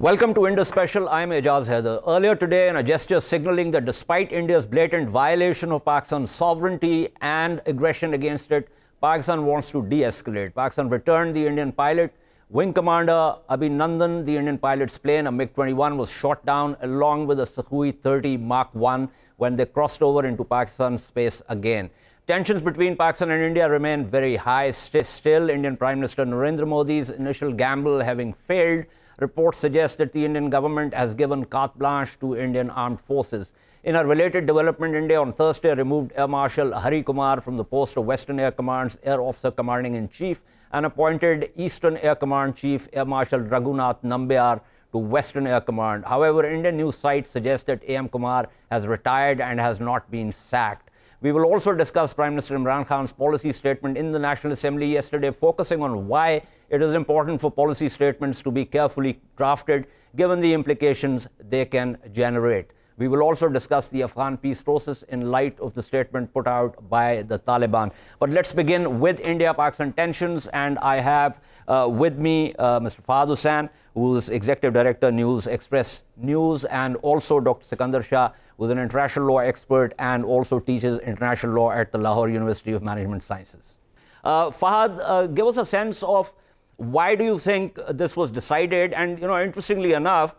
Welcome to Indus Special. I'm Ejaz Haider. Earlier today, in a gesture signaling that despite India's blatant violation of Pakistan's sovereignty and aggression against it, Pakistan wants to de-escalate. Pakistan returned the Indian pilot. Wing Commander Abhinandan, the Indian pilot's plane, a MiG-21, was shot down along with a Sukhoi 30 Mark I when they crossed over into Pakistan's space again. Tensions between Pakistan and India remain very high. Still, Indian Prime Minister Narendra Modi's initial gamble having failed, reports suggest that the Indian government has given carte blanche to Indian armed forces. In a related development, India on Thursday removed Air Marshal Hari Kumar from the post of Western Air Command's Air Officer Commanding-in-Chief and appointed Eastern Air Command Chief Air Marshal Raghunath Nambiar to Western Air Command. However, Indian news sites suggest that AM Kumar has retired and has not been sacked. We will also discuss Prime Minister Imran Khan's policy statement in the National Assembly yesterday, focusing on why it is important for policy statements to be carefully crafted, given the implications they can generate. We will also discuss the Afghan peace process in light of the statement put out by the Taliban. But let's begin with India-Pakistan tensions, and I have with me Mr. Fahd Hussain, who is Executive Director, News Express News, and also Dr. Sikander Shah, who is an international law expert and also teaches international law at the Lahore University of Management Sciences. Fahd, give us a sense of why do you think this was decided? And, you know, interestingly enough,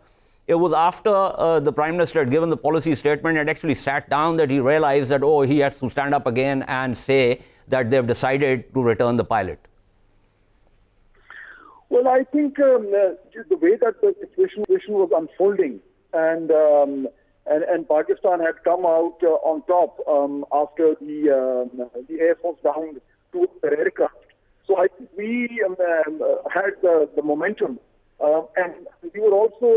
it was after the Prime Minister had given the policy statement and actually sat down that he realized that, oh, he has to stand up again and say that they've decided to return the pilot. Well, I think the way that the situation was unfolding and Pakistan had come out on top after the Air Force downed two aircraft. So I think we had the momentum, and we were also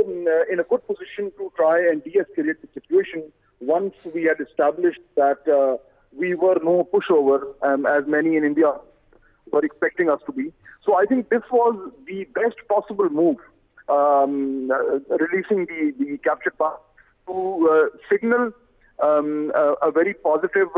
in a good position to try and de-escalate the situation once we had established that we were no pushover, as many in India were expecting us to be. So I think this was the best possible move, releasing the captured pilot to signal a very positive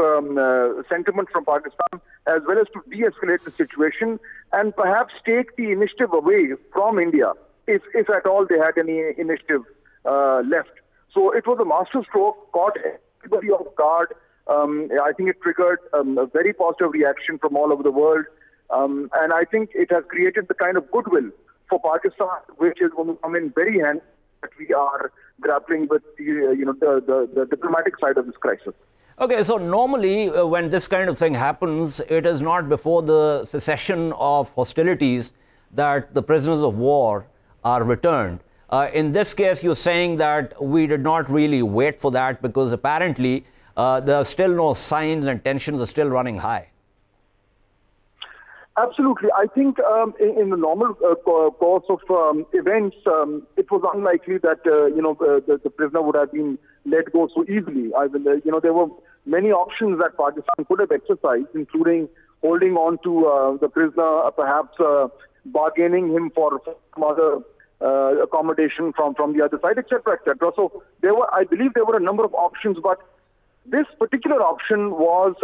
sentiment from Pakistan, as well as to de-escalate the situation and perhaps take the initiative away from India, if at all they had any initiative left. So it was a masterstroke, caught everybody off guard. I think it triggered a very positive reaction from all over the world. And I think it has created the kind of goodwill for Pakistan, which is going to come in very handy that we are grappling with the diplomatic side of this crisis. Okay, so normally when this kind of thing happens, it is not before the cessation of hostilities that the prisoners of war are returned. In this case, you're saying that we did not really wait for that because apparently there are still no signs and tensions are still running high. Absolutely. I think in the normal course of events, it was unlikely that the prisoner would have been let go so easily. There were many options that Pakistan could have exercised, including holding on to the prisoner, perhaps bargaining him for some other accommodation from the other side, etc., etc. So I believe there were a number of options, but this particular option was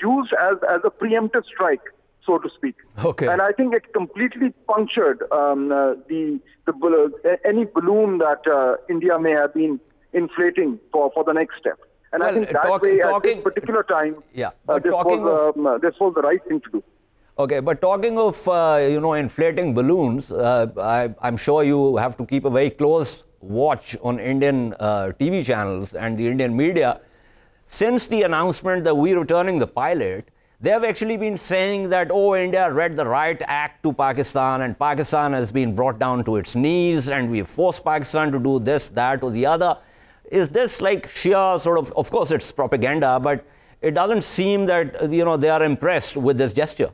used as a preemptive strike, so to speak. Okay. And I think it completely punctured any balloon that India may have been inflating for the next step. And I think that way, at this particular time, this was the right thing to do. Okay, but talking of inflating balloons, I'm sure you have to keep a very close watch on Indian TV channels and the Indian media. Since the announcement that we're returning the pilot, they have actually been saying that, oh, India read the right act to Pakistan and Pakistan has been brought down to its knees and we've forced Pakistan to do this, that or the other. Is this like sheer sort of course it's propaganda, but it doesn't seem that, they are impressed with this gesture.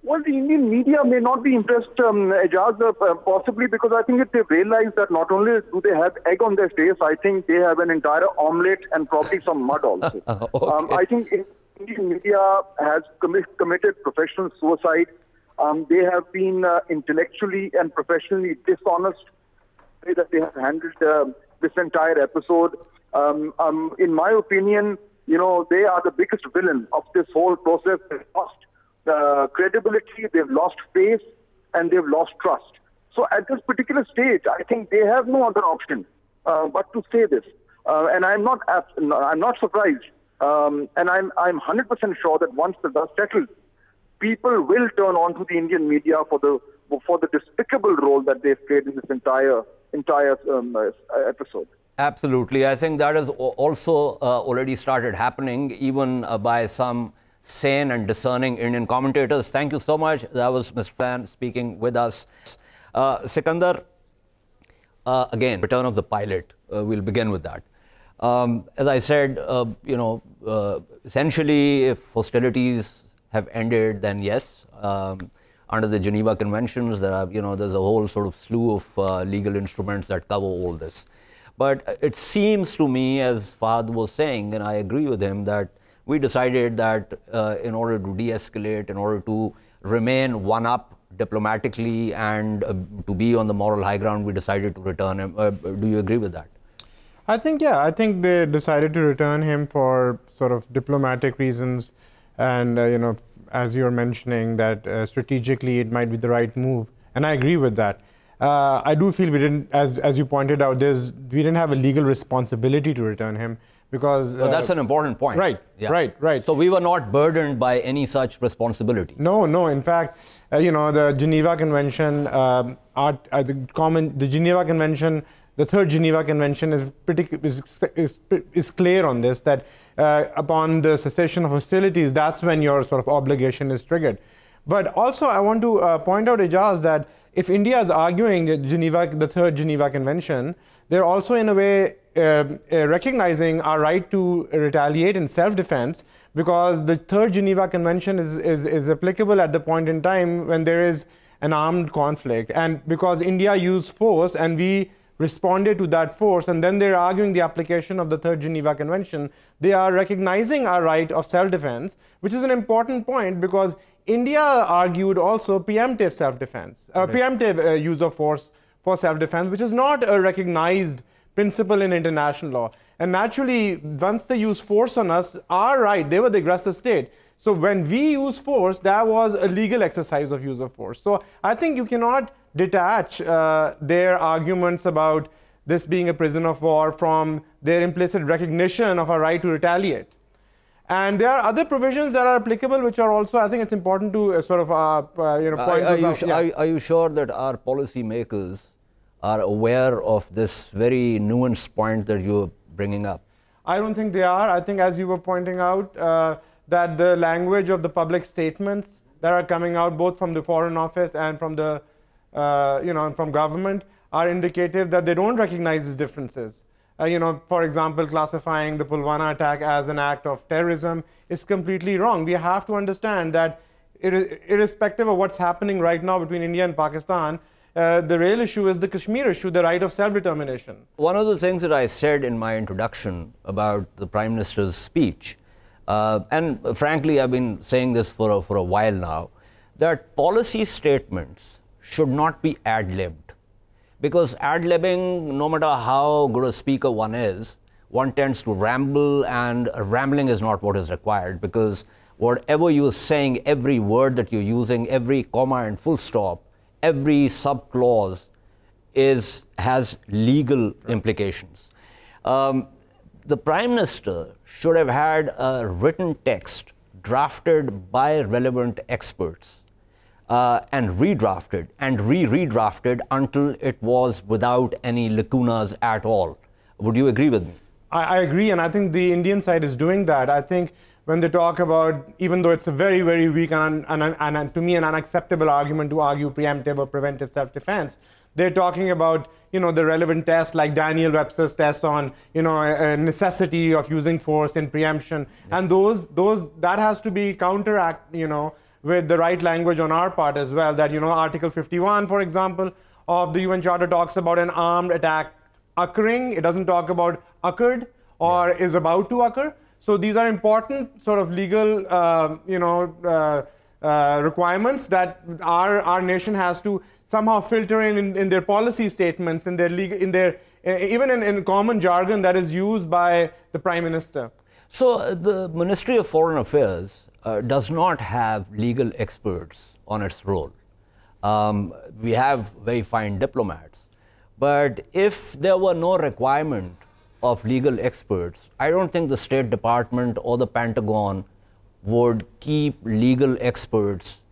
Well, the Indian media may not be impressed, Ejaz, possibly because I think if they realize that not only do they have egg on their face, I think they have an entire omelette and probably some mud also. Okay. I think Indian media has committed professional suicide. They have been intellectually and professionally dishonest the way that they have handled this entire episode. In my opinion, they are the biggest villain of this whole process. They lost credibility, they've lost faith, and they've lost trust. So at this particular stage, I think they have no other option but to say this. And I'm not surprised. And I'm 100% sure that once the dust settles, people will turn on to the Indian media for the despicable role that they've played in this entire episode. Absolutely. I think that has also already started happening, even by some sane and discerning Indian commentators. Thank you so much. That was Mr. Fan speaking with us. Sikander, again, return of the pilot. We'll begin with that. As I said, essentially, if hostilities have ended, then yes, under the Geneva Conventions, there are, there's a whole sort of slew of legal instruments that cover all this. But it seems to me, as Fahd was saying, and I agree with him, that we decided that in order to de-escalate, in order to remain one-up diplomatically and to be on the moral high ground, we decided to return him. Do you agree with that? I think they decided to return him for sort of diplomatic reasons, and as you're mentioning, that strategically it might be the right move, and I agree with that. I do feel we didn't, as you pointed out, we didn't have a legal responsibility to return him, because well, that's an important point. Right, yeah. right. So we were not burdened by any such responsibility. No. In fact, the Geneva Convention, the Geneva Convention, the third Geneva Convention is clear on this, that upon the cessation of hostilities, that's when your sort of obligation is triggered. But also, I want to point out, Ejaz, that if India is arguing the third Geneva Convention, they're also in a way recognizing our right to retaliate in self-defense, because the third Geneva Convention is applicable at the point in time when there is an armed conflict, and because India used force and we responded to that force, and then they're arguing the application of the third Geneva Convention, they are recognizing our right of self-defense, which is an important point, because India argued also preemptive self-defense, preemptive use of force for self-defense, which is not a recognized principle in international law. And naturally, once they use force on us, our right, they were the aggressor state. So when we use force, that was a legal exercise of use of force. So I think you cannot detach their arguments about this being a prison of war from their implicit recognition of our right to retaliate. And there are other provisions that are applicable, which are also, I think it's important to sort of point this out. Are you sure that our policymakers are aware of this very nuanced point that you're bringing up? I don't think they are. I think, as you were pointing out, that the language of the public statements that are coming out both from the Foreign Office and from the from government are indicative that they don't recognize these differences. For example, classifying the Pulwama attack as an act of terrorism is completely wrong. We have to understand that irrespective of what's happening right now between India and Pakistan, the real issue is the Kashmir issue, the right of self-determination. One of the things that I said in my introduction about the Prime Minister's speech, and frankly, I've been saying this for a while now, that policy statements should not be ad-libbed. Because ad-libbing, no matter how good a speaker one is, one tends to ramble, and rambling is not what is required, because whatever you're saying, every word that you're using, every comma and full stop, every subclause has legal implications. The Prime Minister should have had a written text drafted by relevant experts and redrafted and redrafted until it was without any lacunas at all. Would you agree with me? I agree, and I think the Indian side is doing that. I think when they talk about, even though it's a very, very weak and to me an unacceptable argument to argue preemptive or preventive self-defense, they're talking about the relevant tests like Daniel Webster's test on a necessity of using force in preemption, and that has to be counteracted with the right language on our part as well. That Article 51, for example, of the UN Charter talks about an armed attack occurring. It doesn't talk about occurred or is about to occur. So these are important sort of legal, requirements that our nation has to somehow filter in their policy statements, in their even in common jargon that is used by the Prime Minister. So the Ministry of Foreign Affairs does not have legal experts on its roll. We have very fine diplomats. But if there were no requirement of legal experts, I don't think the State Department or the Pentagon would keep legal experts,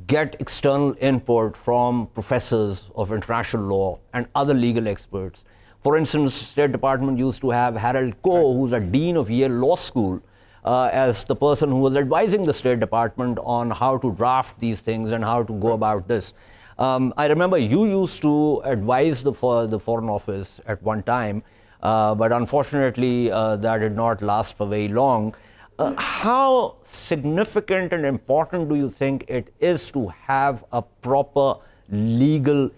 get external input from professors of international law and other legal experts. For instance, State Department used to have Harold Coe, who's a dean of Yale Law School, as the person who was advising the State Department on how to draft these things and how to go about this. I remember you used to advise the Foreign Office at one time, but unfortunately that did not last for very long. How significant and important do you think it is to have a proper legal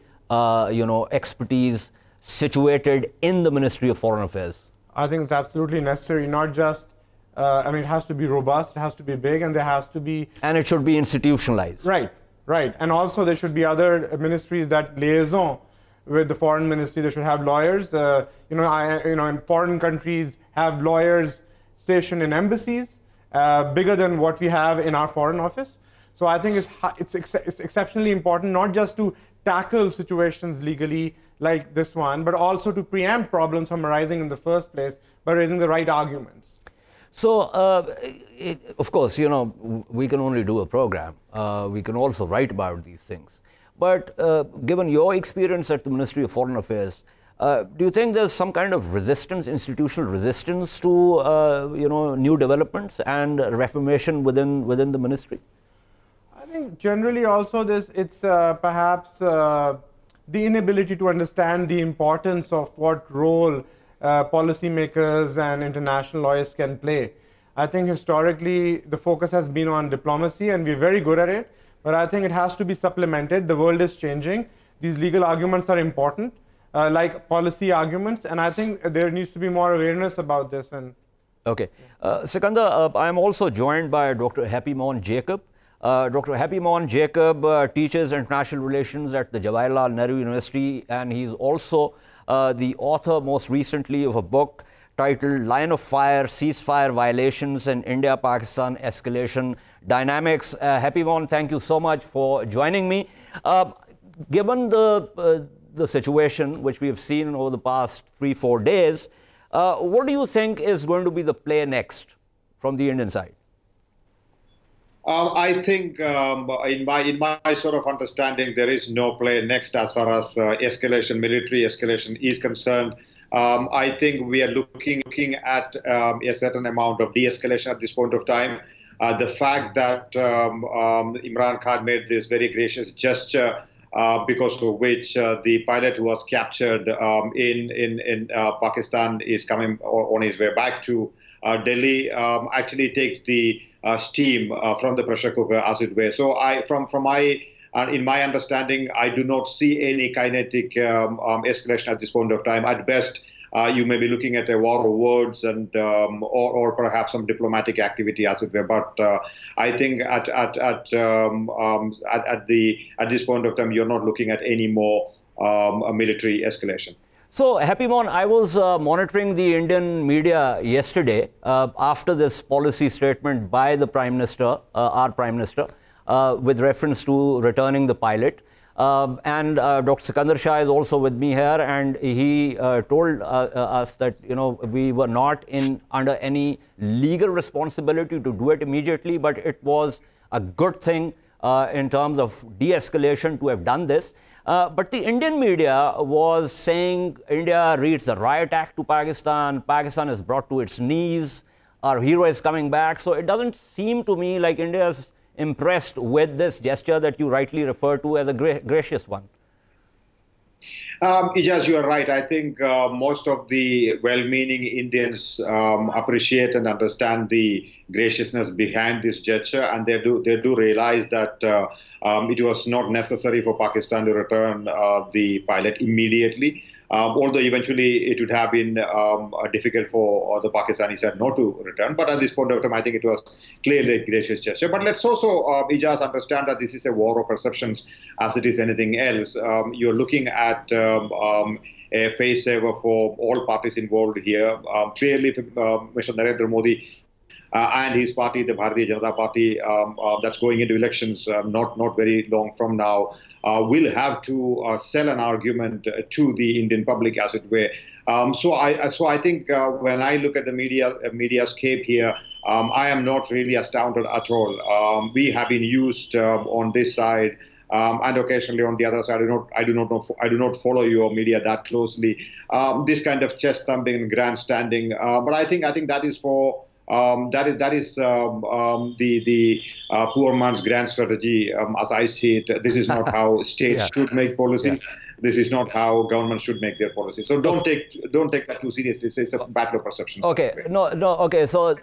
expertise situated in the Ministry of Foreign Affairs? I think it's absolutely necessary, not just, it has to be robust, it has to be big, and there has to be... And it should be institutionalized. Right, right. And also there should be other ministries that liaison with the foreign ministry. They should have lawyers. In foreign countries have lawyers stationed in embassies, bigger than what we have in our Foreign Office. So I think it's exceptionally important, not just to tackle situations legally like this one, but also to preempt problems from arising in the first place by raising the right arguments. So, of course, we can only do a program. We can also write about these things. But given your experience at the Ministry of Foreign Affairs, do you think there's some kind of resistance, institutional resistance to new developments and reformation within the ministry? I think generally also it's perhaps the inability to understand the importance of what role policymakers and international lawyers can play. I think historically the focus has been on diplomacy, and we're very good at it, but I think it has to be supplemented. The world is changing. These legal arguments are important, like policy arguments, and I think there needs to be more awareness about this. Okay. Sikander, I am also joined by Dr. Happymon Jacob. Dr. Happymon Jacob teaches international relations at the Jawaharlal Nehru University, and he's also the author most recently of a book titled Line of Fire, Ceasefire Violations and India-Pakistan Escalation Dynamics. Happymon, thank you so much for joining me. Given the situation which we have seen over the past 3-4 days, what do you think is going to be the play next from the Indian side? I think in my sort of understanding, there is no play next as far as military escalation is concerned. I think we are looking at a certain amount of de-escalation at this point of time. The fact that Imran Khan made this very gracious gesture, because of which the pilot who was captured in Pakistan is coming on his way back to Delhi, actually takes the steam from the pressure cooker, as it were. So in my understanding, I do not see any kinetic escalation at this point of time. At best, you may be looking at a war of words and or perhaps some diplomatic activity, as it were. But I think at this point of time, you're not looking at any more military escalation. So, Happymon, I was monitoring the Indian media yesterday after this policy statement by the Prime Minister, our Prime Minister, with reference to returning the pilot. And Dr. Sikander Shah is also with me here, and he told us that we were not under any legal responsibility to do it immediately, but it was a good thing in terms of de-escalation to have done this. But the Indian media was saying India reads the riot act to Pakistan, Pakistan is brought to its knees, our hero is coming back. So it doesn't seem to me like India is impressed with this gesture that you rightly refer to as a gracious one. Ejaz, you are right. I think most of the well-meaning Indians appreciate and understand the graciousness behind this gesture, and they do realize that it was not necessary for Pakistan to return the pilot immediately. Although eventually it would have been difficult for the Pakistanis not to return. But at this point of time, I think it was clearly a gracious gesture. But let's also, Ejaz, understand that this is a war of perceptions as it is anything else. You're looking at a face saver for all parties involved here. Clearly, Mr. Narendra Modi and his party, the Bharatiya Janata Party, that's going into elections not very long from now, will have to sell an argument to the Indian public, as it were. So I think when I look at the media scape here, I am not really astounded at all. We have been used on this side. And occasionally on the other side, I do not follow your media that closely. This kind of chest thumping and grandstanding, but I think that is for that is the poor man's grand strategy, as I see it. This is not how states should make policies. This is not how governments should make their policies. So don't take that too seriously. It's a battle of perceptions. Okay, no. Okay, so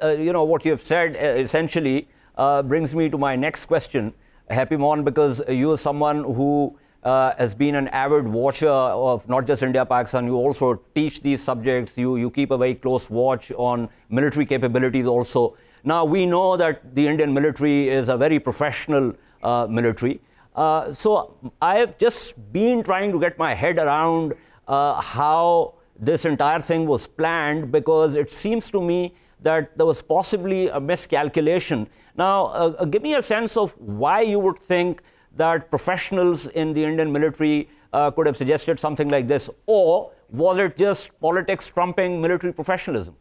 what you have said essentially brings me to my next question, Happymon, because you are someone who has been an avid watcher of not just India, Pakistan. You also teach these subjects. You keep a very close watch on military capabilities also. Now, we know that the Indian military is a very professional military. So I have just been trying to get my head around how this entire thing was planned, because it seems to me that there was possibly a miscalculation. Now, give me a sense of why you would think that professionals in the Indian military could have suggested something like this, or was it just politics trumping military professionalism?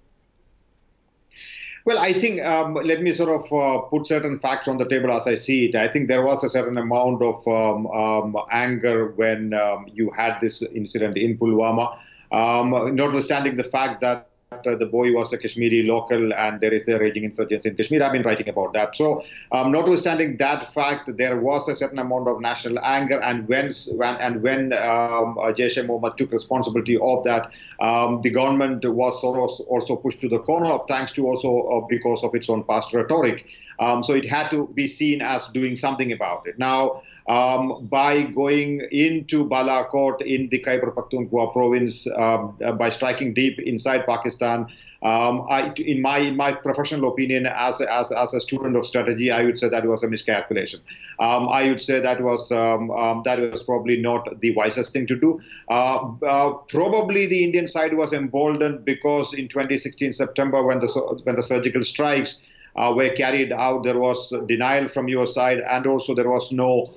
Well, I think, let me sort of put certain facts on the table as I see it. I think there was a certain amount of anger when you had this incident in Pulwama, notwithstanding the fact that the boy was a Kashmiri local and there is a raging insurgency in Kashmir. I've been writing about that. So, notwithstanding that fact, there was a certain amount of national anger, and when Jaish-e-Mohammed took responsibility of that, the government was sort of also pushed to the corner, thanks to also because of its own past rhetoric. So it had to be seen as doing something about it. Now, by going into Balakot in the Khyber Pakhtunkhwa province, by striking deep inside Pakistan, in my professional opinion, as a student of strategy, I would say that was a miscalculation. I would say that was probably not the wisest thing to do. Probably the Indian side was emboldened because in 2016 September, when the surgical strikes were carried out, there was denial from your side, and also there was no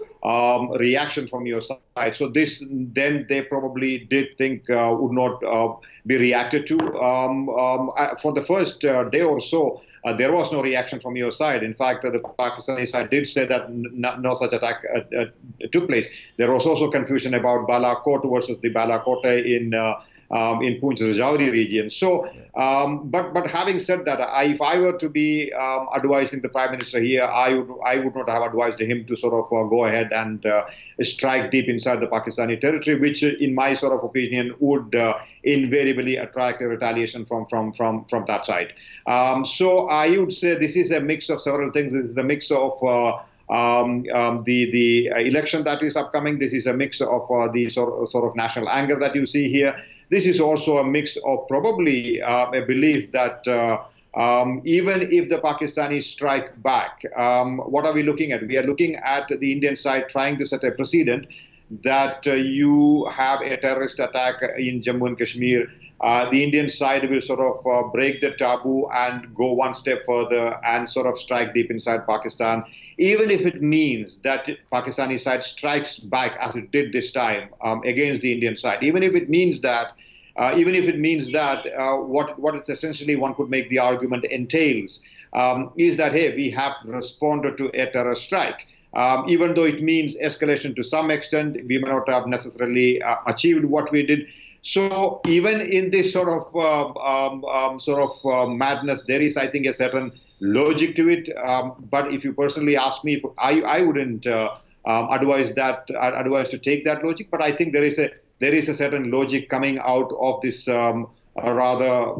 reaction from your side. So this, then they probably did think would not be reacted to. For the first day or so, there was no reaction from your side. In fact, the Pakistani side did say that no such attack took place. There was also confusion about Balakot versus the Balakot in Poonch Rajouri region. So, but having said that, if I were to be advising the Prime Minister here, I would not have advised him to sort of go ahead and strike deep inside the Pakistani territory, which, in my sort of opinion, would invariably attract a retaliation from that side. So I would say this is a mix of several things. This is the mix of the election that is upcoming. This is a mix of the sort of national anger that you see here. This is also a mix of probably a belief that even if the Pakistanis strike back, what are we looking at? We are looking at the Indian side trying to set a precedent that you have a terrorist attack in Jammu and Kashmir. The Indian side will sort of break the taboo and go one step further and sort of strike deep inside Pakistan, even if it means that Pakistani side strikes back as it did this time against the Indian side. Even if it means that, what it's essentially, one could make the argument entails, is that, hey, we have responded to a terror strike. Even though it means escalation to some extent, we may not have necessarily achieved what we did. So even in this sort of madness, there is, I think, a certain logic to it. But if you personally ask me, I wouldn't advise to take that logic. But I think there is a certain logic coming out of this rather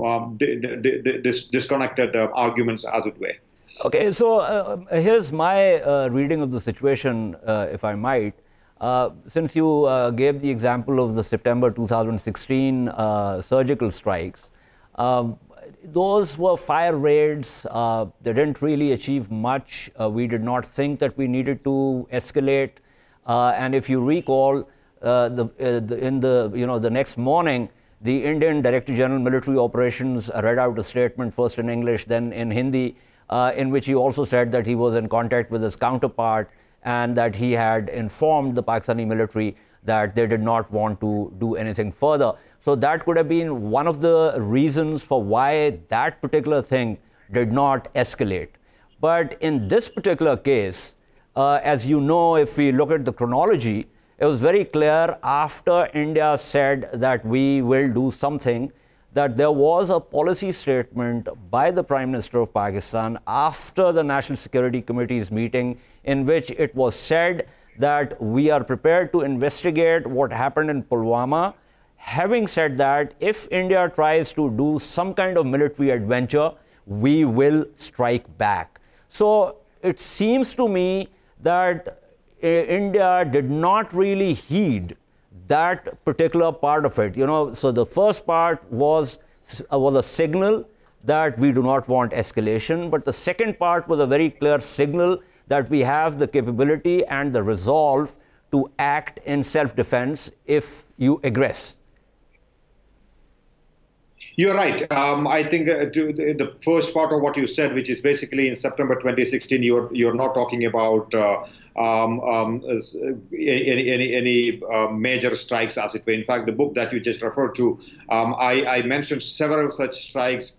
disconnected arguments, as it were. Okay, so here's my reading of the situation, if I might. Since you gave the example of the September 2016 surgical strikes, those were fire raids. They didn't really achieve much. We did not think that we needed to escalate. And if you recall, the next morning, the Indian Director General Military Operations read out a statement, first in English, then in Hindi, in which he also said that he was in contact with his counterpart and that he had informed the Pakistani military that they did not want to do anything further. So that could have been one of the reasons for why that particular thing did not escalate. But in this particular case, as you know, if we look at the chronology, it was very clear after India said that we will do something, that there was a policy statement by the Prime Minister of Pakistan after the National Security Committee's meeting, in which it was said that we are prepared to investigate what happened in Pulwama. Having said that, if India tries to do some kind of military adventure, we will strike back. So it seems to me that India did not really heed that particular part of it. So the first part was a signal that we do not want escalation, but the second part was a very clear signal that we have the capability and the resolve to act in self-defense if you aggress. You're right. I think to the first part of what you said, which is basically in September 2016, you're not talking about any major strikes, as it were. In fact, the book that you just referred to, I mentioned several such strikes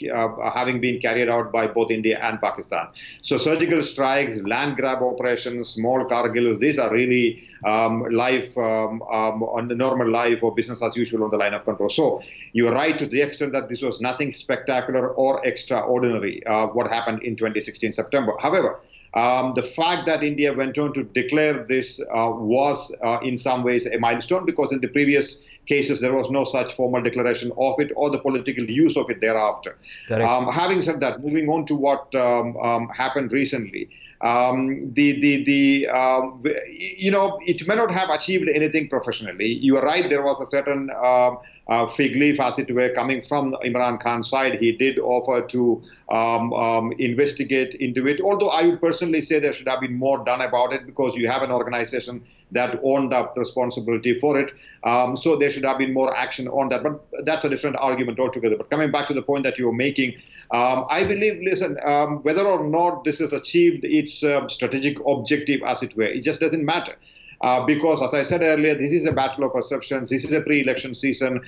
having been carried out by both India and Pakistan. So surgical strikes, land grab operations, small Kargils, these are really life on the normal life or business as usual on the line of control. So you're right to the extent that this was nothing spectacular or extraordinary, what happened in 2016 September. However, the fact that India went on to declare this was in some ways a milestone, because in the previous cases there was no such formal declaration of it or the political use of it thereafter. Having said that, moving on to what happened recently, it may not have achieved anything professionally. You are right, there was a certain fig leaf, as it were, coming from Imran Khan's side. He did offer to investigate into it, although I would personally say there should have been more done about it, because you have an organization that owned up responsibility for it. So there should have been more action on that. But that's a different argument altogether. But coming back to the point that you were making, I believe, listen, whether or not this has achieved its strategic objective, as it were, it just doesn't matter. Because, as I said earlier, this is a battle of perceptions. This is a pre-election season.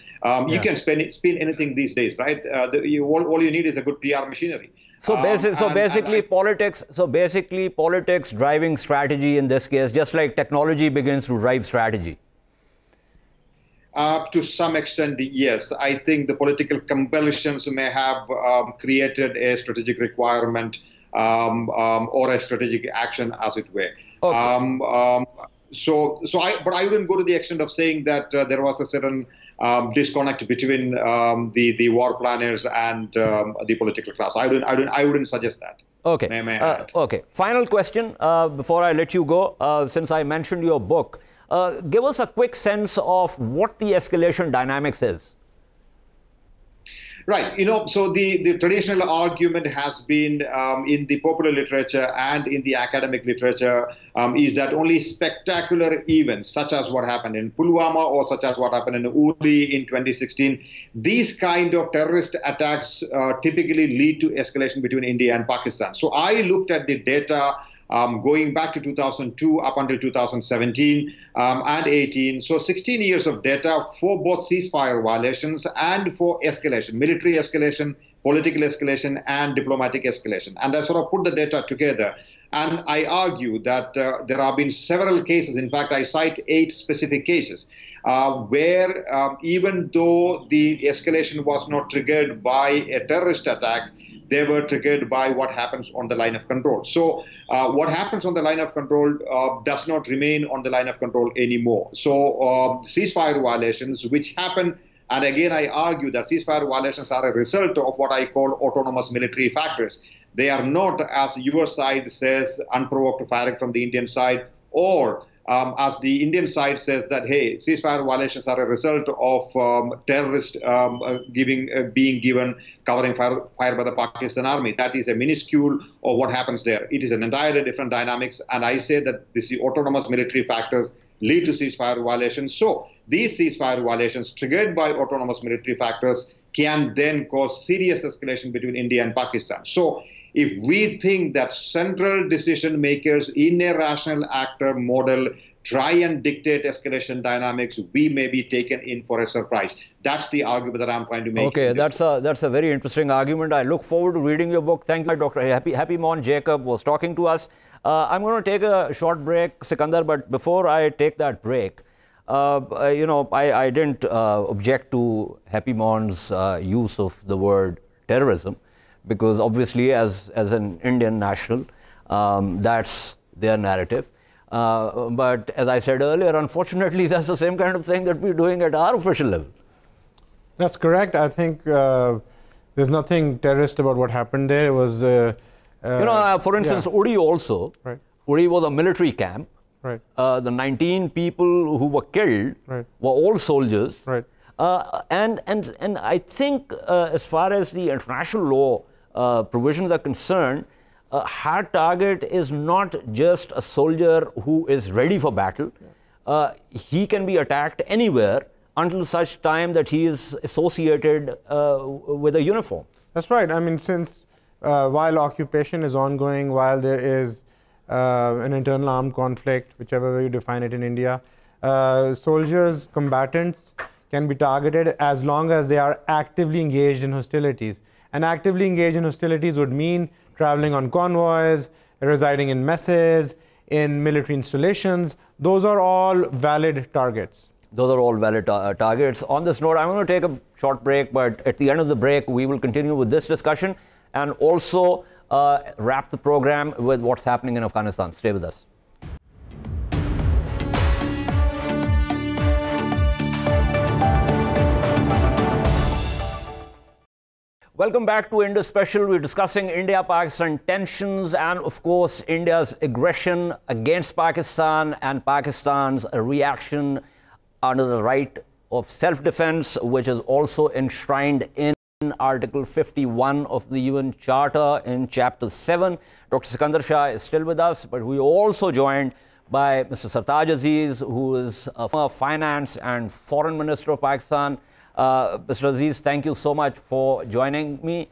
You can spin anything these days, right? All you need is a good PR machinery. So basically, politics driving strategy in this case, just like technology begins to drive strategy. To some extent, yes. I think the political compulsions may have created a strategic requirement or a strategic action, as it were. Okay. But I wouldn't go to the extent of saying that there was a certain disconnect between the war planners and the political class. I wouldn't suggest that. Okay. Okay. Final question before I let you go. Since I mentioned your book, give us a quick sense of what the escalation dynamics is. Right. So the traditional argument has been in the popular literature and in the academic literature is that only spectacular events, such as what happened in Pulwama or such as what happened in Uri in 2016, these kind of terrorist attacks typically lead to escalation between India and Pakistan. So I looked at the data going back to 2002 up until 2017 and 18. So 16 years of data for both ceasefire violations and for escalation, military escalation, political escalation, and diplomatic escalation. And I sort of put the data together. And I argue that there have been several cases. In fact, I cite 8 specific cases where even though the escalation was not triggered by a terrorist attack, they were triggered by what happens on the line of control. So what happens on the line of control does not remain on the line of control anymore. So ceasefire violations, which happen, and again I argue that ceasefire violations are a result of what I call autonomous military factors. They are not, as your side says, unprovoked firing from the Indian side, or as the Indian side says that, hey, ceasefire violations are a result of terrorists being given covering fire by the Pakistan army. That is a minuscule of what happens there. It is an entirely different dynamics. And I say that this autonomous military factors lead to ceasefire violations. So these ceasefire violations triggered by autonomous military factors can then cause serious escalation between India and Pakistan. So if we think that central decision makers in a rational actor model try and dictate escalation dynamics, we may be taken in for a surprise. That's the argument that I'm trying to make. Okay, that's a very interesting argument. I look forward to reading your book. Thank you, Dr. Happymon Jacob was talking to us. I'm going to take a short break, Sikander, but before I take that break, I didn't object to Happymon's use of the word terrorism, because obviously as an Indian national, that's their narrative. But as I said earlier, unfortunately, that's the same kind of thing that we're doing at our official level. That's correct. I think there's nothing terrorist about what happened there. It was, for instance, Uri also. Right. Uri was a military camp. Right. The 19 people who were killed were all soldiers. Right. And I think as far as the international law provisions are concerned, a hard target is not just a soldier who is ready for battle. He can be attacked anywhere until such time that he is associated with a uniform. That's right. I mean, since while occupation is ongoing, while there is an internal armed conflict, whichever way you define it in India, soldiers, combatants can be targeted as long as they are actively engaged in hostilities. And actively engaged in hostilities would mean traveling on convoys, residing in messes, in military installations. Those are all valid targets. Those are all valid targets. On this note, I'm going to take a short break, but at the end of the break, we will continue with this discussion and also wrap the program with what's happening in Afghanistan. Stay with us. Welcome back to Indus Special. We're discussing India-Pakistan tensions and, of course, India's aggression against Pakistan and Pakistan's reaction under the right of self-defense, which is also enshrined in Article 51 of the UN Charter in Chapter 7. Dr. Sikander Shah is still with us, but we're also joined by Mr. Sartaj Aziz, who is a former Finance and Foreign Minister of Pakistan. Mr. Aziz, thank you so much for joining me.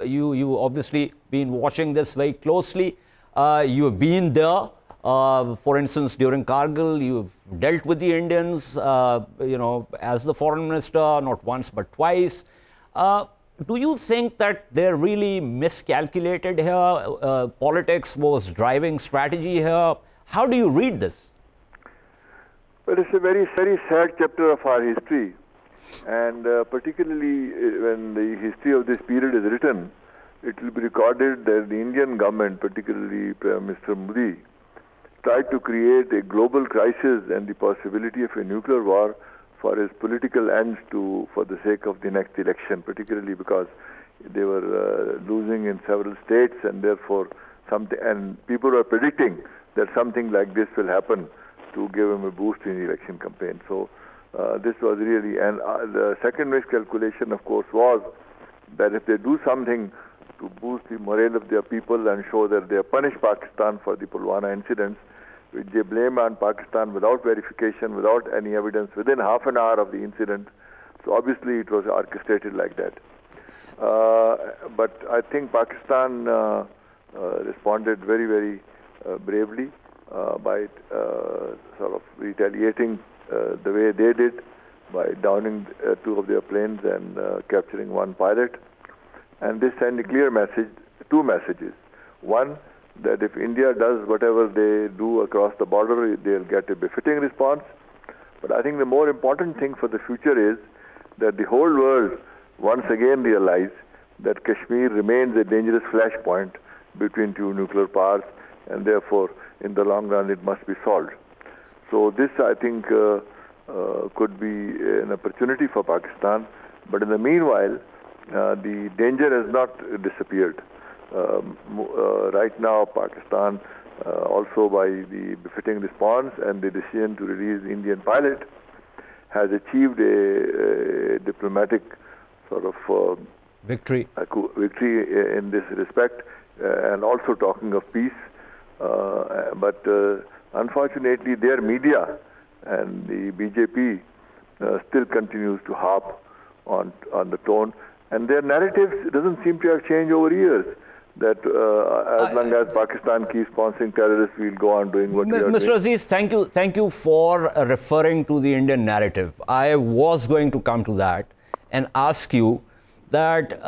You obviously been watching this very closely. You've been there. For instance, during Kargil, you've dealt with the Indians, as the foreign minister, not once but twice. Do you think that they're really miscalculated here? Politics was driving strategy here. How do you read this? Well, it's a very, very sad chapter of our history. And particularly when the history of this period is written, it will be recorded that the Indian government, particularly Prime Minister Modi, tried to create a global crisis and the possibility of a nuclear war for his political ends for the sake of the next election, particularly because they were losing in several states, and therefore people were predicting that something like this will happen to give him a boost in the election campaign. So this was really, and the second miscalculation, of course, was that if they do something to boost the morale of their people and show that they punish Pakistan for the Pulwama incidents, which they blame on Pakistan without verification, without any evidence, within half an hour of the incident. So obviously it was orchestrated like that. But I think Pakistan responded very, very bravely by sort of retaliating the way they did by downing two of their planes and capturing one pilot. And this sent a clear message, two messages. One, that if India does whatever they do across the border, they'll get a befitting response. But I think the more important thing for the future is that the whole world once again realize that Kashmir remains a dangerous flashpoint between two nuclear powers, and therefore, in the long run, it must be solved. So this, I think, could be an opportunity for Pakistan. But in the meanwhile, the danger has not disappeared. Right now, Pakistan, also by the befitting response and the decision to release the Indian pilot, has achieved a diplomatic sort of victory in this respect, and also talking of peace. But unfortunately, their media and the BJP still continues to harp on the tone. And their narratives doesn't seem to have changed over years. That as long as Pakistan keeps sponsoring terrorists, we'll go on doing what we are doing. Mr. Aziz, thank you for referring to the Indian narrative. I was going to come to that and ask you that,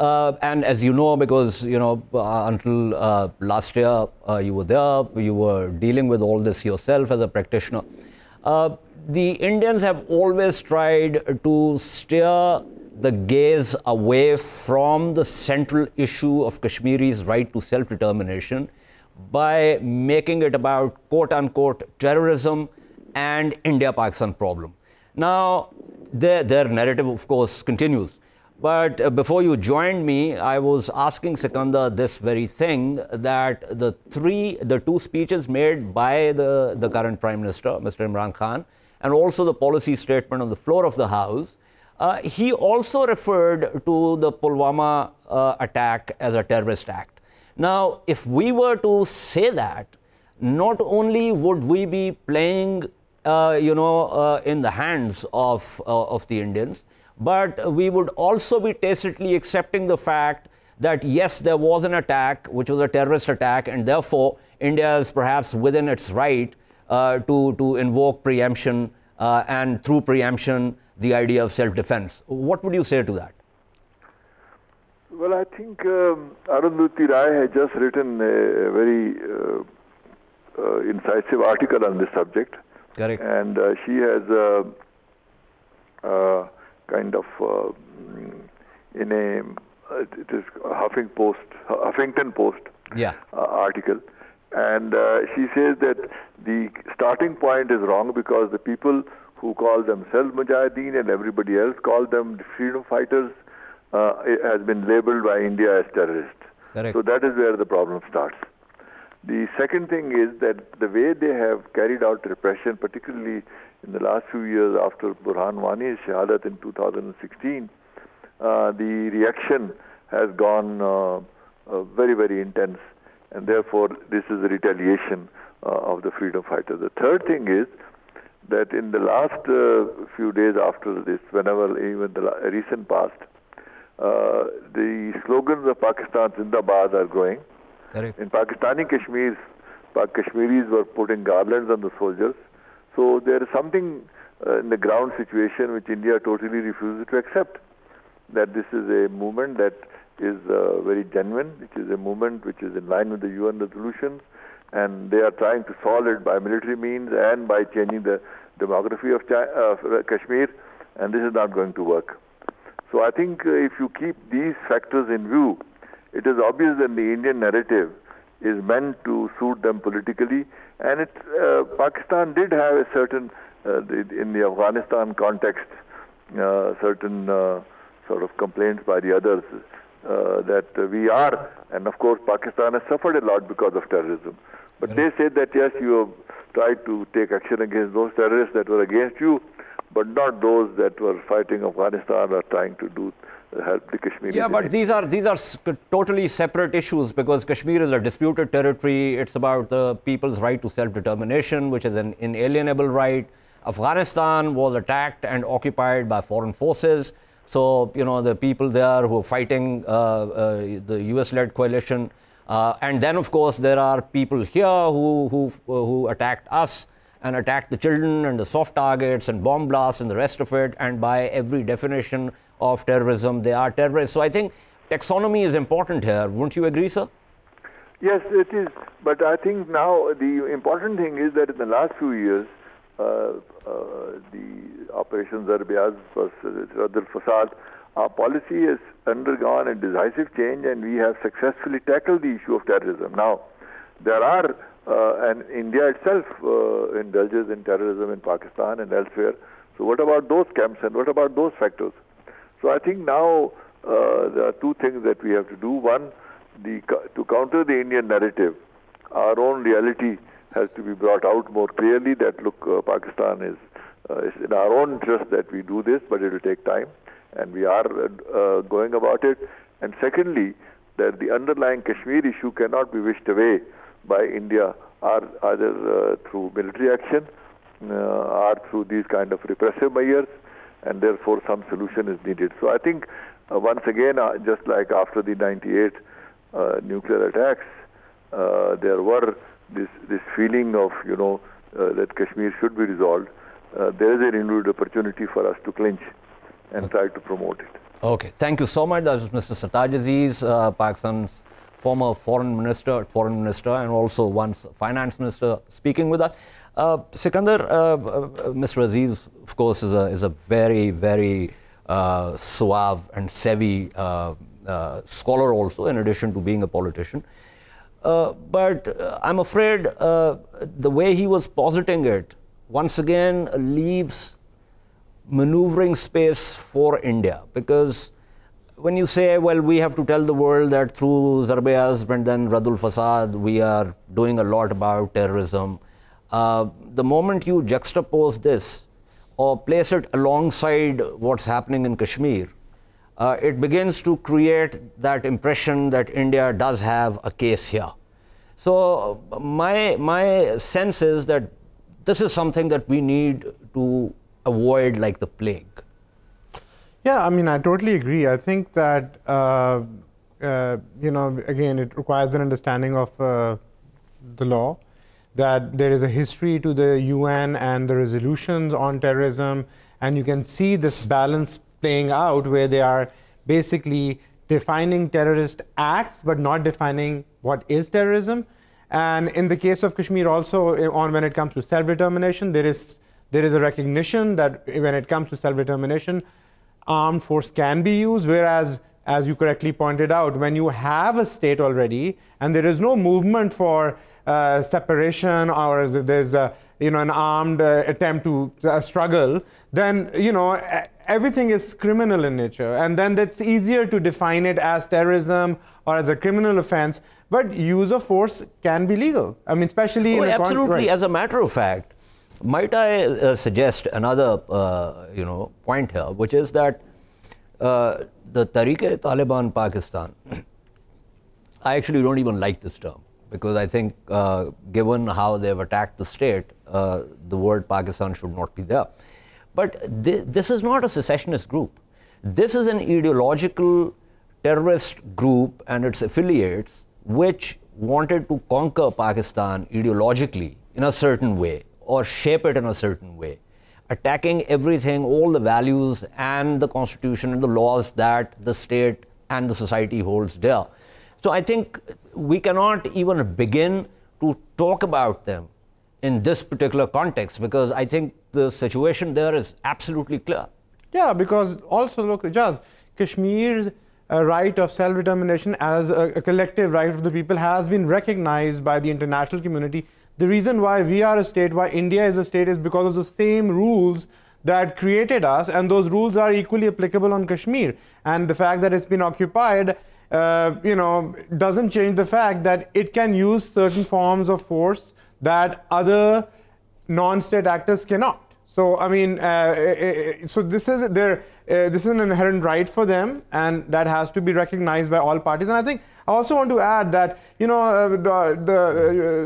and as you know, because until last year you were there, you were dealing with all this yourself as a practitioner. The Indians have always tried to steer the gaze away from the central issue of Kashmiri's right to self-determination by making it about quote-unquote terrorism and India-Pakistan problem. Now, their narrative, of course, continues. But before you joined me, I was asking Sikander this very thing, that the two speeches made by the current Prime Minister, Mr. Imran Khan, and also the policy statement on the floor of the House, he also referred to the Pulwama attack as a terrorist act. Now, if we were to say that, not only would we be playing, in the hands of the Indians, but we would also be tacitly accepting the fact that, yes, there was an attack, which was a terrorist attack, and therefore India is perhaps within its right to invoke preemption and through preemption the idea of self-defense. What would you say to that? Well, I think Arundhati Rai had just written a very incisive article on this subject. Correct. And she has kind of in it is Huffington Post article. And she says that the starting point is wrong because the people who call themselves Mujahideen and everybody else call them freedom fighters has been labeled by India as terrorists. Correct. So that is where the problem starts. The second thing is that the way they have carried out repression, particularly in the last few years after Burhan Wani's shahadat in 2016, the reaction has gone very, very intense, and therefore this is a retaliation of the freedom fighters. The third thing is that in the last few days after this, whenever even the recent past, the slogans of Pakistan Zindabad are growing. Correct. In Pakistani Kashmir, Kashmiris were putting garlands on the soldiers. So there is something in the ground situation which India totally refuses to accept. That this is a movement that is very genuine, which is a movement which is in line with the UN resolutions, and they are trying to solve it by military means and by changing the demography of Kashmir, and this is not going to work. So I think if you keep these factors in view, it is obvious that the Indian narrative is meant to suit them politically, and Pakistan did have a certain, in the Afghanistan context, certain sort of complaints by the others that we are, and of course Pakistan has suffered a lot because of terrorism. But they said that yes, you have tried to take action against those terrorists that were against you, but not those that were fighting Afghanistan or trying to help the Kashmiris. Yeah, but these are totally separate issues, because Kashmir is a disputed territory. It's about the people's right to self-determination, which is an inalienable right. Afghanistan was attacked and occupied by foreign forces. So, the people there who are fighting the US-led coalition. And then, of course, there are people here who attacked us and attacked the children and the soft targets and bomb blasts and the rest of it. And by every definition of terrorism, they are terrorists. So I think taxonomy is important here. Wouldn't you agree, sir? Yes, it is. But I think now the important thing is that in the last few years, the Operation Zarb-e-Azb versus Radd al-Fasad, our policy has undergone a decisive change, and we have successfully tackled the issue of terrorism. Now, there are, and India itself indulges in terrorism in Pakistan and elsewhere. So what about those camps and what about those factors? So I think now there are two things that we have to do. One, to counter the Indian narrative, our own reality has to be brought out more clearly that, look, Pakistan is in our own interest that we do this, but it will take time, and we are going about it. And secondly, that the underlying Kashmir issue cannot be wished away by India, either through military action or through these kind of repressive measures. and therefore some solution is needed. So I think once again, just like after the 98 nuclear attacks, there were this feeling of, that Kashmir should be resolved. There is a renewed opportunity for us to clinch and try to promote it. Okay, thank you so much. That was Mr. Sartaj Aziz, Pakistan's former foreign minister, and also once finance minister, speaking with us. Sikander, Mr. Aziz, of course, is a very, very suave and savvy scholar also, in addition to being a politician. But I'm afraid the way he was positing it, once again, leaves maneuvering space for India. Because when you say, well, we have to tell the world that through Zarb-e-Azb and then Radul Fasad, we are doing a lot about terrorism, the moment you juxtapose this or place it alongside what's happening in Kashmir, it begins to create that impression that India does have a case here. So my sense is that this is something that we need to avoid like the plague. Yeah, I mean, I totally agree. I think that, again, it requires an understanding of the law, that there is a history to the UN and the resolutions on terrorism, and you can see this balance playing out where they are basically defining terrorist acts but not defining what is terrorism. And in the case of Kashmir also, when it comes to self-determination, there is a recognition that when it comes to self-determination, armed force can be used, whereas, as you correctly pointed out, when you have a state already and there is no movement for separation, or there's an armed attempt to struggle, then everything is criminal in nature, and then that's easier to define it as terrorism or as a criminal offense. But use of force can be legal. I mean, especially in absolutely. Right. As a matter of fact, might I suggest another point here, which is that the Tariq-e-Taliban Pakistan, I actually don't even like this term, because I think given how they've attacked the state, the word Pakistan should not be there. But this is not a secessionist group. This is an ideological terrorist group and its affiliates which wanted to conquer Pakistan ideologically in a certain way or shape it in a certain way, attacking everything, all the values and the constitution and the laws that the state and the society holds dear. So I think we cannot even begin to talk about them in this particular context, because I think the situation there is absolutely clear. Yeah, because also, look, Ejaz, Kashmir's right of self-determination as a collective right of the people has been recognized by the international community. The reason why we are a state, why India is a state, is because of the same rules that created us, and those rules are equally applicable on Kashmir. And the fact that it's been occupied, doesn't change the fact that it can use certain forms of force that other non-state actors cannot. So, I mean, so this is an inherent right for them, and that has to be recognized by all parties. And I think I also want to add that,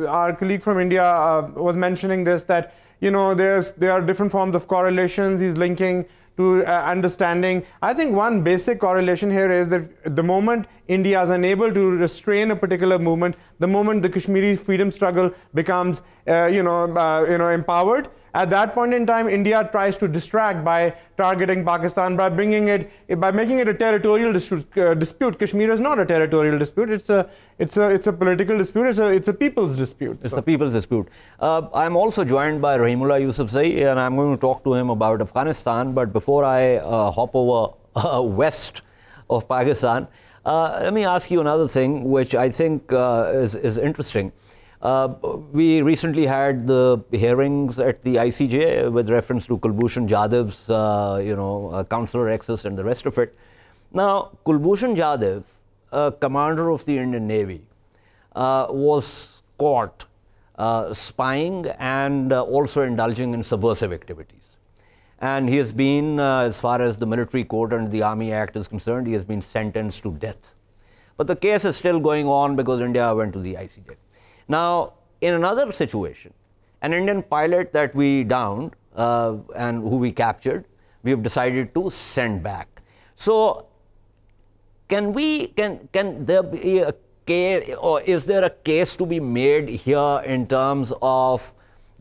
our colleague from India was mentioning this, that, there are different forms of correlations he's linking to understanding. I think one basic correlation here is that the moment India is unable to restrain a particular movement, the moment the Kashmiri freedom struggle becomes, empowered, at that point in time, India tries to distract by targeting Pakistan, by making it a territorial dispute. Kashmir is not a territorial dispute. It's a political dispute. It's a people's dispute. It's a people's dispute. I'm also joined by Rahim Yousafzai, and I'm going to talk to him about Afghanistan. But before I hop over west of Pakistan, let me ask you another thing, which I think is interesting. We recently had the hearings at the ICJ with reference to Kulbhushan Jadhav's, consular access and the rest of it. Now, Kulbhushan Jadhav, commander of the Indian Navy, was caught spying and also indulging in subversive activities. And he has been, as far as the military court and the Army Act is concerned, he has been sentenced to death. But the case is still going on because India went to the ICJ. Now, in another situation, an Indian pilot that we downed and who we captured we have decided to send back. So can there be a case, or is there a case to be made here in terms of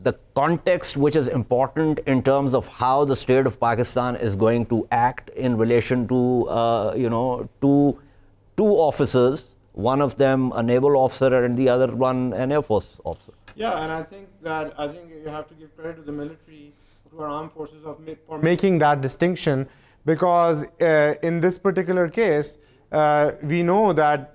the context which is important in terms of how the state of Pakistan is going to act in relation to, two officers, one of them a naval officer and the other one an Air Force officer? Yeah, and I think you have to give credit to the military, to our armed forces for making that distinction, because in this particular case, we know that,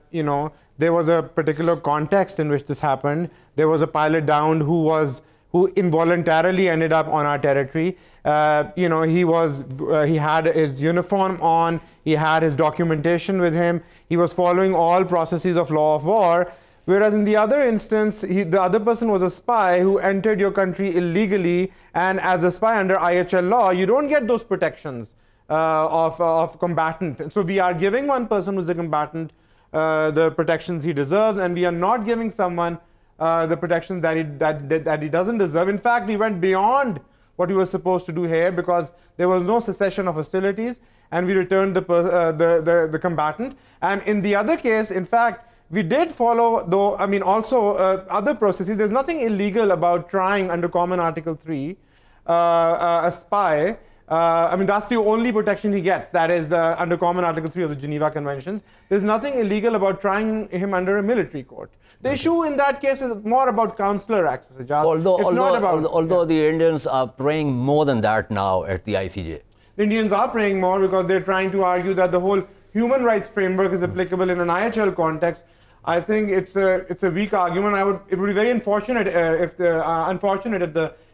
there was a particular context in which this happened. There was a pilot downed who involuntarily ended up on our territory. He had his uniform on, he had his documentation with him, he was following all processes of law of war. Whereas in the other instance, the other person was a spy who entered your country illegally, and as a spy under IHL law, you don't get those protections of combatant. And so we are giving one person who's a combatant the protections he deserves, and we are not giving someone the protections that he doesn't deserve. In fact, we went beyond what we were supposed to do here, because there was no cessation of hostilities, and we returned the combatant. And in the other case, in fact, we did follow, though, other processes. There's nothing illegal about trying under Common Article 3 a spy. That's the only protection he gets. That is under Common Article 3 of the Geneva Conventions. There's nothing illegal about trying him under a military court. The issue in that case is more about consular access, Ejaz. Although the Indians are praying more than that now at the ICJ. The Indians are praying more because they're trying to argue that the whole human rights framework is applicable in an IHL context. I think it's a weak argument. It would be very unfortunate if the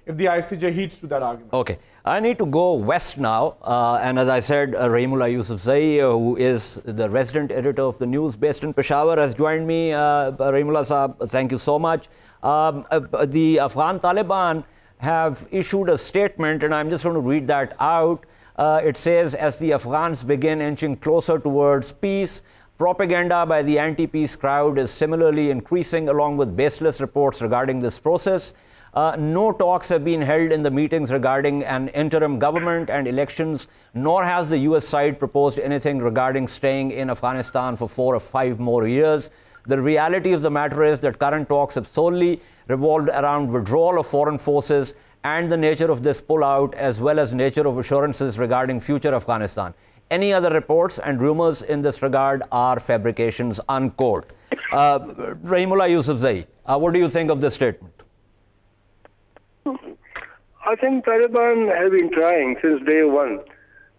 ICJ heeds to that argument. Okay, I need to go west now, and as I said, Rahimullah Yousafzai, who is the resident editor of the News based in Peshawar, has joined me. Rahimullah Saab, thank you so much. The Afghan Taliban have issued a statement, and I'm just going to read that out. It says, as the Afghans begin inching closer towards peace, propaganda by the anti-peace crowd is similarly increasing, along with baseless reports regarding this process. No talks have been held in the meetings regarding an interim government and elections, nor has the US side proposed anything regarding staying in Afghanistan for 4 or 5 more years. The reality of the matter is that current talks have solely revolved around withdrawal of foreign forces and the nature of this pullout, as well as nature of assurances regarding future Afghanistan. Any other reports and rumors in this regard are fabrications, unquote. Rahimullah Yousafzai, what do you think of this statement? I think Taliban have been trying since day one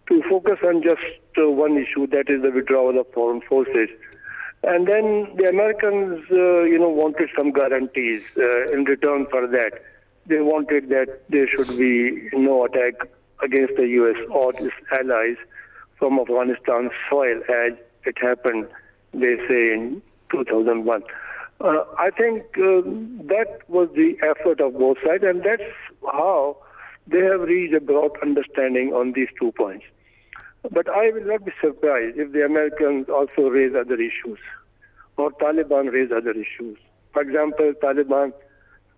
to focus on just one issue, that is the withdrawal of foreign forces. And then the Americans, wanted some guarantees in return for that. They wanted that there should be no attack against the U.S. or its allies from Afghanistan's soil, as it happened, they say, in 2001. I think that was the effort of both sides, and that's how they have reached a broad understanding on these 2 points. But I will not be surprised if the Americans also raise other issues, or Taliban raise other issues. For example, Taliban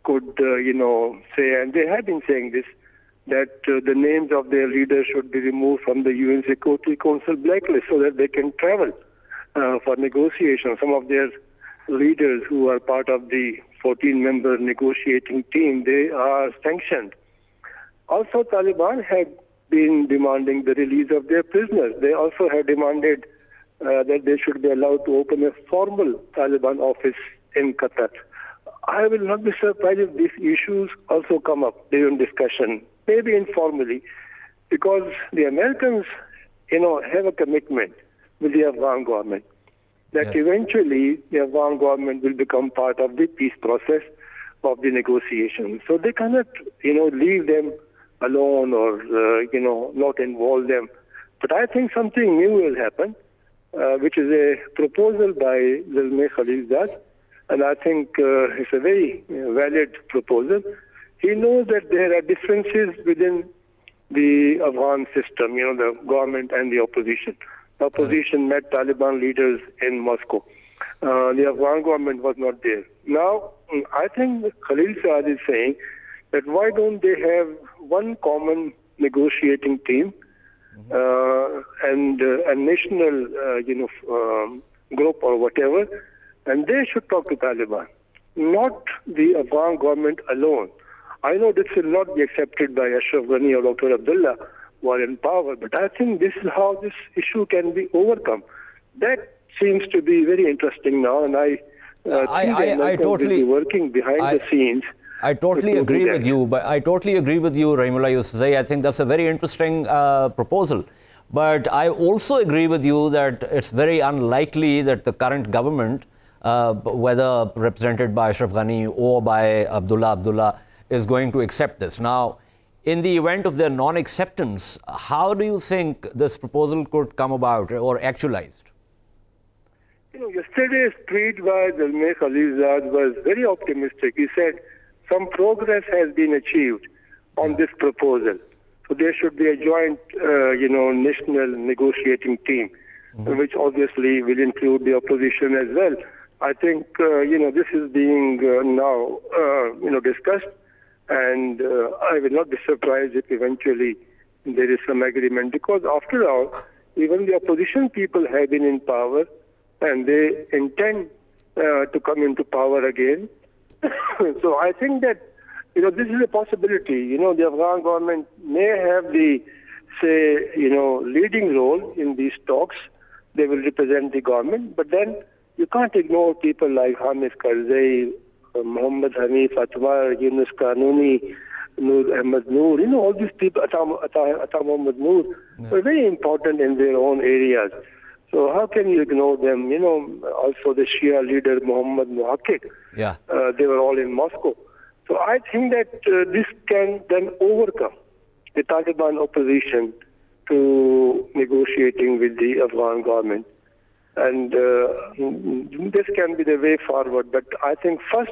could, say, and they have been saying this, that the names of their leaders should be removed from the UN Security Council blacklist so that they can travel for negotiation. Some of their leaders who are part of the 14-member negotiating team, they are sanctioned. Also, Taliban had been demanding the release of their prisoners. They also had demanded that they should be allowed to open a formal Taliban office in Qatar. I will not be surprised if these issues also come up during discussion, maybe informally, because the Americans, have a commitment with the Afghan government that eventually the Afghan government will become part of the peace process of the negotiations. So they cannot, leave them alone or, not involve them. But I think something new will happen, which is a proposal by Zalmay Khalilzad, and I think it's a very valid proposal. He knows that there are differences within the Afghan system, the government and the opposition. The opposition met Taliban leaders in Moscow. The Afghan government was not there. Now, I think Khalilzad is saying that why don't they have one common negotiating team and a national, group or whatever, and they should talk to Taliban, not the Afghan government alone. I know this will not be accepted by Ashraf Ghani or Dr. Abdullah who are in power, but I think this is how this issue can be overcome. That seems to be very interesting now, and I totally will be working behind the scenes. I totally agree with you, but I totally agree with you, Rahimullah Yousafzai. I think that's a very interesting proposal. But I also agree with you that it's very unlikely that the current government, whether represented by Ashraf Ghani or by Abdullah, is going to accept this. Now, in the event of their non-acceptance, how do you think this proposal could come about or actualized? Yesterday's tweet by Zalmay Khalilzad was very optimistic. He said some progress has been achieved on this proposal. So there should be a joint, national negotiating team, which obviously will include the opposition as well. I think, this is being now, discussed, and I will not be surprised if eventually there is some agreement, because after all, even the opposition people have been in power and they intend to come into power again. So I think that, this is a possibility. The Afghan government may have the, leading role in these talks. They will represent the government, but then you can't ignore people like Hamid Karzai, Muhammad Hanif Atwar, Yunus Kanuni, Noor Ahmad Noor. All these people, Atta Muhammad Noor, were very important in their own areas. So how can you ignore them? Also the Shia leader Muhammad Muhakkik. Yeah. They were all in Moscow. So I think that this can then overcome the Taliban opposition to negotiating with the Afghan government. And this can be the way forward. But I think first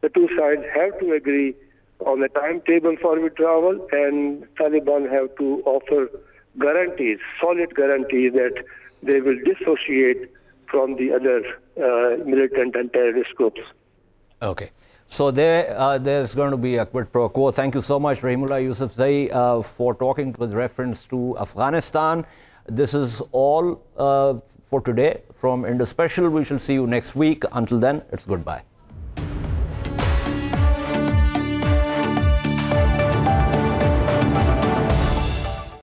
the two sides have to agree on a timetable for withdrawal, and Taliban have to offer guarantees, solid guarantees that they will dissociate from the other militant and terrorist groups. Okay. So there's going to be a quid pro quo. Thank you so much, Rahimullah Yousafzai, for talking with reference to Afghanistan. This is all for today from Indus Special. We shall see you next week. Until then, it's goodbye.